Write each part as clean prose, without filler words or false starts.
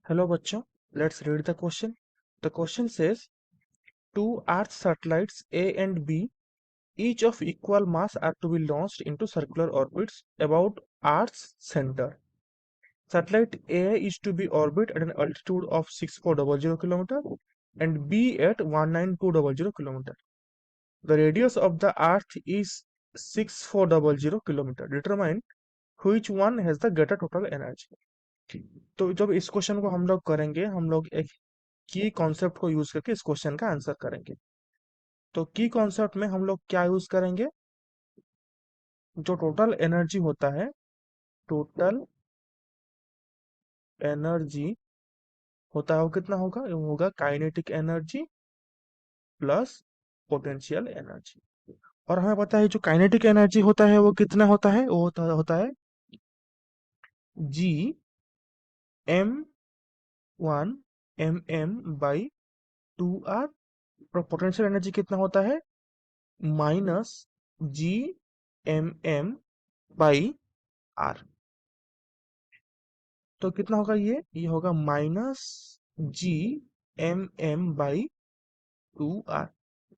Hello, bachcho. Let's read the question. The question says two Earth satellites A and B, each of equal mass, are to be launched into circular orbits about Earth's center. Satellite A is to be orbit at an altitude of 6400 km and B at 19200 km. The radius of the Earth is 6400 km. Determine which one has the greater total energy. तो जब इस question को हम लोग करेंगे, हम लोग एक की कॉन्सेप्ट को यूज करके इस क्वेश्चन का आंसर करेंगे। तो की कॉन्सेप्ट में हम लोग क्या यूज करेंगे? जो टोटल एनर्जी होता है, टोटल एनर्जी होता है वो कितना होगा? वो होगा kinetic energy plus potential energy. और हमें पता है जो काइनेटिक एनर्जी होता है वो कितना होता है? वो होता है जी एम 1 mm/2r। और पोटेंशियल एनर्जी कितना होता है? -G/m/m/r। तो कितना होगा ये होगा -G/m/m/2r।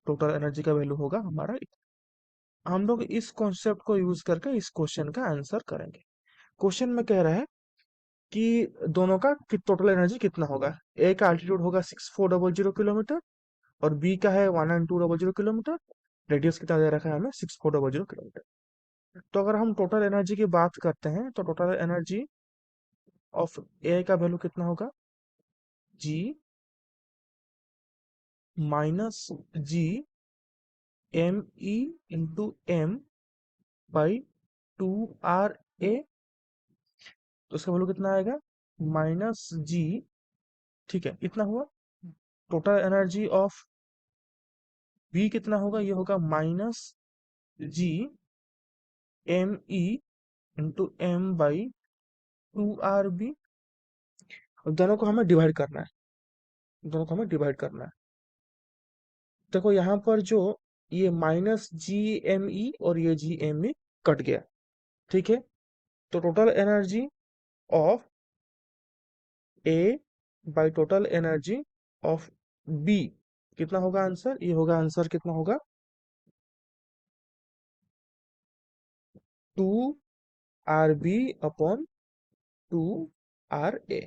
टोटल एनर्जी का वैल्यू होगा हमारा हम लोग इस कॉन्सेप्ट को यूज करके इस क्वेश्चन का आंसर करेंगे। क्वेश्चन में कह रहा है कि दोनों का टोटल एनर्जी कितना होगा। ए का अल्टीट्यूड होगा 6400 किलोमीटर और बी का है 19200 किलोमीटर। रेडियस कितना दे रखा है हमें? 6400 किलोमीटर। तो अगर हम टोटल एनर्जी की बात करते हैं तो टोटल एनर्जी ऑफ ए का वैल्यू कितना होगा? जी -G/m/m/2r/a। तो इसका वैल्यू कितना आएगा? -G। ठीक है, इतना हुआ। टोटल एनर्जी ऑफ बी कितना होगा? ये होगा -G/m/e/m/2r/b। दोनों को हमें डिवाइड करना है, दोनों को हमें डिवाइड करना है। देखो यहाँ पर जो ये -G/m/e और ये G/m/e कट गया। ठीक है, तो total energy of A by total energy of B कितना होगा? आंसर ये होगा, आंसर कितना होगा? 2r/b/2r/a।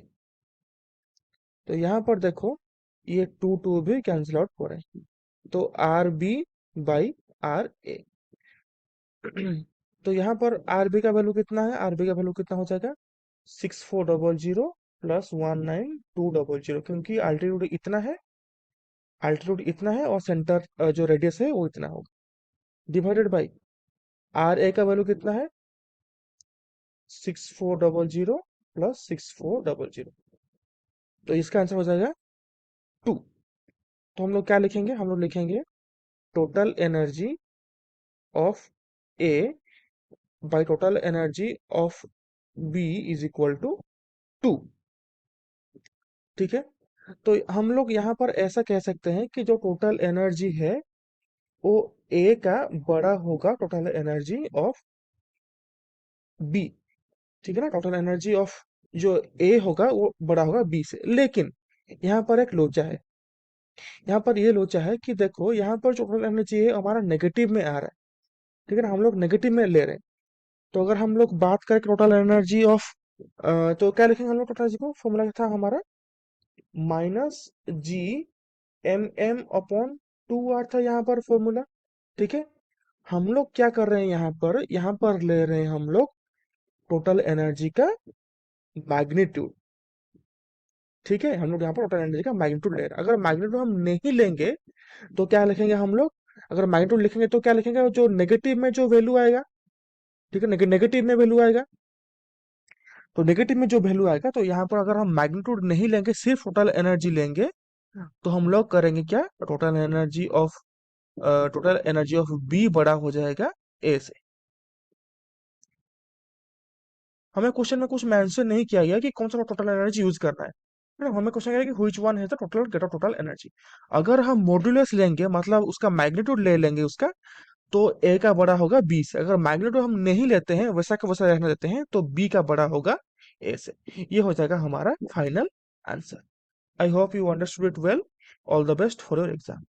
तो यहाँ पर देखो ये 2 भी कैंसिल आउट हो रहे हैं, तो r/b/r/a। तो यहाँ पर r/b का वैल्यू कितना है? r/b का वैल्यू कितना हो जाएगा? 6400 प्लस 19200, क्योंकि अल्टीट्यूड इतना है और सेंटर जो रेडियस है वो इतना होगा, डिवाइडेड बाई r/a का वैल्यू कितना है? 6400 प्लस 6400। तो इसका आंसर हो जाएगा 2। तो हम लोग क्या लिखेंगे? हम लोग लिखेंगे total energy of A by total energy of B is equal to 2। ठीक है, तो हम लोग यहाँ पर ऐसा कह सकते हैं कि जो टोटल एनर्जी है वो ए का बड़ा होगा टोटल एनर्जी ऑफ बी। ठीक है ना, टोटल एनर्जी ऑफ जो ए होगा वो बड़ा होगा बी से। लेकिन यहाँ पर एक लोचा है, यहाँ पर ये लोचा है कि देखो यहाँ पर जो टोटल एनर्जी है हमारा नेगेटिव में आ रहा है। ठीक है ना, हम लोग नेगेटिव में ले रहे हैं। तो अगर हम लोग बात करें टोटल एनर्जी ऑफ तो क्या लिखेंगे हम लोग? टोटल एनर्जी को फॉर्मूला था हमारा -G/m/m/2r था यहाँ पर फॉर्मूला। ठीक है, हम लोग क्या कर रहे हैं यहाँ पर ले रहे हैं हम लोग टोटल एनर्जी का मैग्नीट्यूड। ठीक है, हम लोग यहाँ पर टोटल एनर्जी का मैग्नीट्यूड ले रहे हैं। अगर मैग्नीट्यूड हम नहीं लेंगे तो क्या लिखेंगे हम लोग? अगर मैग्नीट्यूड लिखेंगे तो क्या लिखेंगे? जो नेगेटिव में जो वैल्यू आएगा। ठीक है, नेगेटिव में वैल्यू आएगा। तो नेगेटिव में जो वैल्यू आएगा, तो यहाँ पर अगर हम मैग्नीट्यूड नहीं लेंगे, सिर्फ टोटल एनर्जी लेंगे, तो हम लोग करेंगे क्या? टोटल एनर्जी ऑफ बी बड़ा हो जाएगा ए से। हमें क्वेश्चन में कुछ मेंशन नहीं किया गया कि कौन सा टोटल एनर्जी यूज करना है ना। हमें क्वेश्चन है कि व्हिच वन है the total greater total energy. अगर हम मॉड्यूलस लेंगे, मतलब उसका मैग्नीट्यूड ले लेंगे उसका, तो ए का बड़ा होगा बी से। अगर मैग्नीट्यूड हम नहीं लेते हैं, वैसा का वैसा रहने देते हैं, तो बी का बड़ा होगा ए से। ये हो जाएगा हमारा final answer. I hope you understood it well. All the best for your exam.